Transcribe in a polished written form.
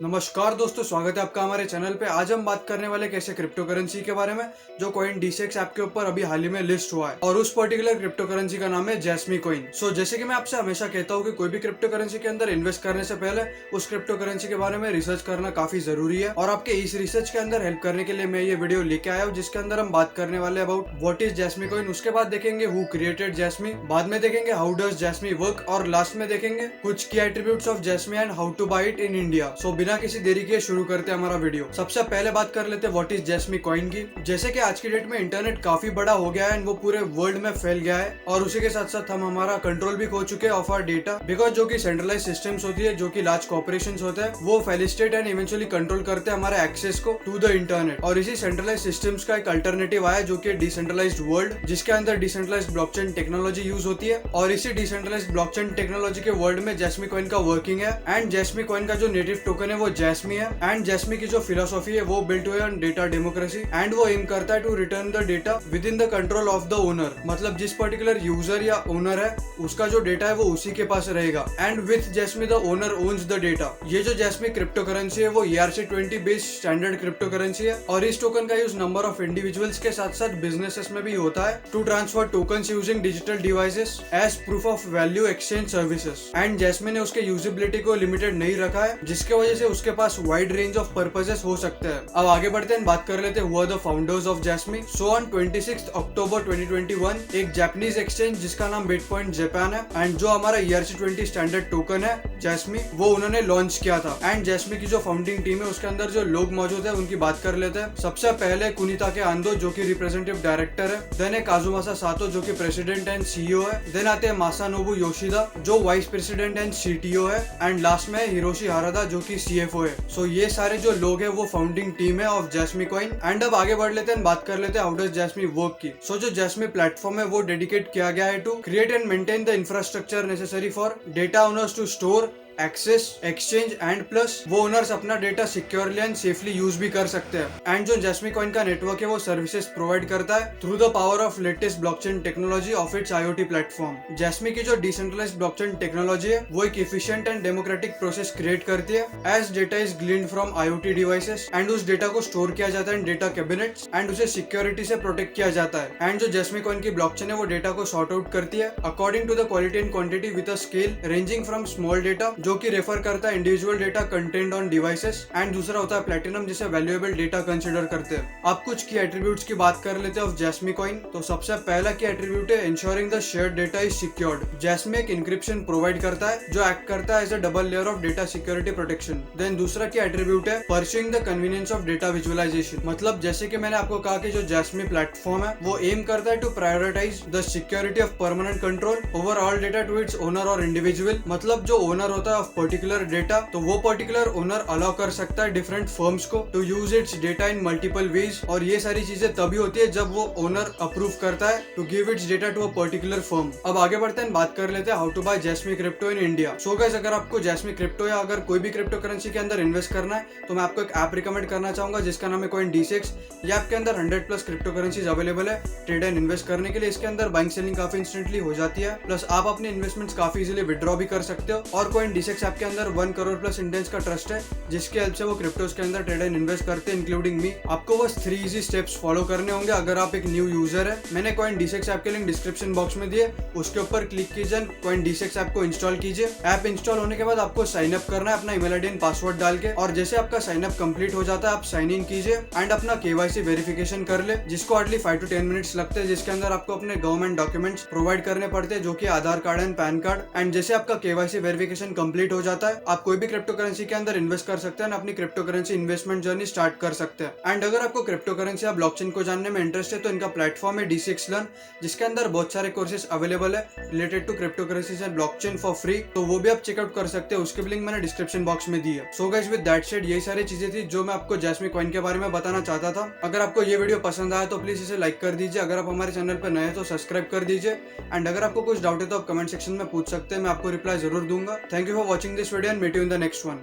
नमस्कार दोस्तों, स्वागत है आपका हमारे चैनल पे। आज हम बात करने वाले कैसे क्रिप्टो करेंसी के बारे में जो कॉइन डीसेक्स ऐप के ऊपर अभी हाल ही में लिस्ट हुआ है और उस पर्टिकुलर क्रिप्टो करेंसी का नाम है जैस्मी कॉइन। जैसे कि मैं आपसे हमेशा कहता हूँ कि कोई भी क्रिप्टो करेंसी के अंदर इन्वेस्ट करने से पहले उस क्रिप्टो करेंसी के बारे में रिसर्च करना काफी जरूरी है और आपके इस रिसर्च के अंदर हेल्प करने के लिए मैं ये वीडियो लेके आया हूँ जिसके अंदर हम बात करने वाले about what is Jasmy coin. उसके बाद देखेंगे हु क्रिएटेड जैस्मी, बाद में देखेंगे हाउ डज जैस्मी वर्क और लास्ट में देखेंगे कुछ key attributes of Jasmy and how to buy it in India. बिना किसी देरी के शुरू करते हैं हमारा वीडियो। सबसे पहले बात कर लेते हैं व्हाट इज जैस्मी कॉइन की। जैसे कि आज की डेट में इंटरनेट काफी बड़ा हो गया है एंड वो पूरे वर्ल्ड में फैल गया है और उसी के साथ साथ हम हमारा कंट्रोल भी खो चुके हैं ऑफ आवर डेटा, बिकॉज जो कि सेंट्रलाइज सिस्टम्स होती है, जो कि लार्ज कॉर्पोरेशंस होते हैं, वो फेलिस्टेट एंड इवेंचुअली कंट्रोल करते हैं हमारे एक्सेस को टू द इंटरनेट। और इसी सेंट्रलाइज सिस्टम्स का एक अल्टरनेटिव आया जो कि डिसेंट्रलाइज्ड वर्ल्ड, जिसके अंदर डिसेंट्रलाइज्ड ब्लॉकचेन टेक्नोलॉजी यूज होती है और इसी डिसेंट्रलाइज्ड ब्लॉकचेन टेक्नोलॉजी के वर्ल्ड में जैस्मी कॉइन का वर्किंग है। एंड जैस्मी कॉइन का जो नेटिव टोकन है वो जैस्मी है एंड जैस्मी की जो फिलोसॉफी है वो बिल्ट हुई ऑन डेटा डेमोक्रेसी एंड वो एम करता है to return the data within the control of the owner. मतलब जिस पर्टिकुलर यूजर या ओनर है उसका जो डेटा है वो उसी के पास रहेगा and with Jasmy the owner owns the data. ये जो जैस्मी क्रिप्टो करेंसी है वो ERC-20 based standard crypto currency है और इस टोकन का यूज नंबर ऑफ इंडिविजुअल्स के साथ साथ बिजनेसेस में भी होता है to transfer tokens using digital devices as proof of value exchange services. And Jasmy ने उसके यूजिबिलिटी को लिमिटेड नहीं रखा है जिसके वजह से उसके पास वाइड रेंज ऑफ पर्पसेस हो सकते हैं। अब आगे बढ़ते हैं, बात कर लेते हैं हुआ द फाउंडर्स ऑफ जैस्मी। ऑन 26 अक्टूबर 2021 एक जापानीज एक्सचेंज जिसका नाम बिटकॉइन जापान है एंड जो हमारा ERC-20 स्टैंडर्ड टोकन है जैस्मी, वो उन्होंने लॉन्च किया था। एंड जैस्मी की जो फाउंडिंग टीम है उसके अंदर जो लोग मौजूद है उनकी बात कर लेते हैं। सबसे पहले कुनिताके आंदो जो कि रिप्रेजेंटेटिव डायरेक्टर है, देन है काजुमासा सातो जो कि प्रेसिडेंट एंड CEO है, देन आते हैं मासानोबु योशिदा जो वाइस प्रेसिडेंट एंड CTO है एंड लास्ट में हिरोशी हारादा जो कि CFO है। ये सारे जो लोग हैं वो फाउंडिंग टीम है ऑफ जैस्मी कॉइन। एंड अब आगे बढ़ लेते हैं, बात कर लेते हैं हाउ डज जैस्मी वर्क की। जो जैस्मी प्लेटफॉर्म है वो डेडिकेट किया गया है to create and maintain the infrastructure necessary for data owners to store access exchange and plus वो ओनर्स अपना data securely and safely use भी कर सकते हैं। एंड जो जैस्मी कॉइन का नेटवर्क है वो सर्विसेज प्रोवाइड करता है through the power of latest blockchain technology of its IoT platform. Jasmy की जो डिसेंट्रलाइज्ड ब्लॉकचेन टेक्नोलॉजी है वो एक efficient and democratic process create करती है as data is gleaned from IoT devices and उस डेटा को स्टोर किया जाता है डेटा कैबिनेट्स एंड उसे सिक्योरिटी से प्रोटेक्ट किया जाता है। एंड जो जैस्मी कॉइन की ब्लॉकचेन है वो डेटा को सॉर्ट आउट करती है according to the quality and quantity with a scale ranging from small data जो कि रेफर करता है individual data content on devices and दूसरा होता है प्लैटिनम जिसे वैल्यूएबल डेटा कंसीडर करते हैं। अब कुछ की एट्रीब्यूट्स की बात कर लेते हैं ऑफ जैस्मी कॉइन। तो सबसे पहला की एट्रीब्यूट है ensuring the shared data is secured. Jasmy एक इंक्रिप्शन प्रोवाइड करता है जो एक्ट करता है as a double layer of data security protection. Then दूसरा की एट्रीब्यूट है pursuing the convenience of data visualisation. मतलब जैसे कि मैंने आपको कहा कि जो जैस्मी प्लेटफॉर्म है वो एम करता है to prioritize the security of permanent control over all data to its owner और इंडिविजुअल। मतलब जो ओनर होता है ऑफ पर्टिकुलर डेटा तो वो पर्टिकुलर ओनर अलाउ कर सकता है डिफरेंट फर्म्स को to use its data in multiple ways और ये सारी चीजें तभी होती है जब वो ओनर अप्रूव करता है to give its data to a particular firm. अब आगे बढ़ते हैं, बात कर लेते हैं how to buy Jasmy crypto in India. Guys, अगर आपको जैस्मी क्रिप्टो या अगर कोई भी क्रिप्टो करेंसी के अंदर इन्वेस्ट करना है तो मैं आपको एक ऐप रिकमेंड करना चाहूंगा जिसका नाम है कॉइन डीसेक्स। ये ऐप के अंदर 100+ क्रिप्टो करेंसीज अवेलेबल है ट्रेड एंड इन्वेस्ट करने के लिए। इसके अंदर बाइंग सेलिंग काफी इंस्टेंटली हो जाती है, प्लस आप अपने इन्वेस्टमेंट्स काफी इजीली विड्रॉ भी कर सकते हो। और कॉइन डीसेक्स ऐप के अंदर 1 करोड़+ इंडियंस का ट्रस्ट है जिसके हेल्प से वो क्रिप्टोस के अंदर ट्रेड एंड इन्वेस्ट करते हैं इंक्लूडिंग मी। आपको बस 3 इजी स्टेप्स फॉलो करने होंगे अगर आप एक न्यू यूजर है। मैंने कॉइन डीसेक्स ऐप के लिंक डिस्क्रिप्शन बॉक्स में दिए, उसके ऊपर क्लिक कीजिए, कॉइन डीसेक्स ऐप को इंस्टॉल कीजिए। ऐप इंस्टॉल होने के बाद आपको साइन अप करना है अपना ईमेल आईडी एंड पासवर्ड डाल के, और जैसे आपका साइन अप कंप्लीट हो जाता है आप साइन इन कीजिए एंड अपना KYC वेरिफिकेशन कर ले जिसको हार्डली 5 to 10 मिनट्स लगते हैं, जिसके अंदर आपको अपने गवर्नमेंट डॉक्यूमेंट्स प्रोवाइड करने पड़ते हैं जो कि Aadhaar card and PAN card. And जैसे आपका KYC वेरिफिकेशन कंप्लीट हो जाता है आप कोई भी क्रिप्टो करेंसी के अंदर इन्वेस्ट कर सकते हैं, अपनी crypto currency investment journey start कर सकते हैं। एंड अगर आपको क्रिप्टो करेंसी या ब्लॉकचेन को जानने में इंटरेस्ट है तो इनका प्लेटफॉर्म है D6 लर्न जिसके अंदर बहुत सारे कोर्सेज अवेलेबल है related to crypto currencies and blockchain for free, तो वो भी आप चेकआउट कर सकते हैं। उसकी लिंक मैंने डिस्क्रिप्शन बॉक्स में दी है। गाइस, विद दैट सेड यही सारी चीजें थी जो मैं आपको जैस्मी कॉइन के बारे में बताना चाहता था। अगर आपको ये वीडियो पसंद आया तो प्लीज इसे लाइक कर दीजिए, अगर आप हमारे चैनल पर नए हैं तो सब्सक्राइब कर दीजिए एंड अगर आपको कुछ डाउट है तो आप कमेंट सेक्शन में पूछ सकते हैं, मैं आपको रिप्लाई जरूर दूंगा। Thank you for watching this video and meet you in the next one.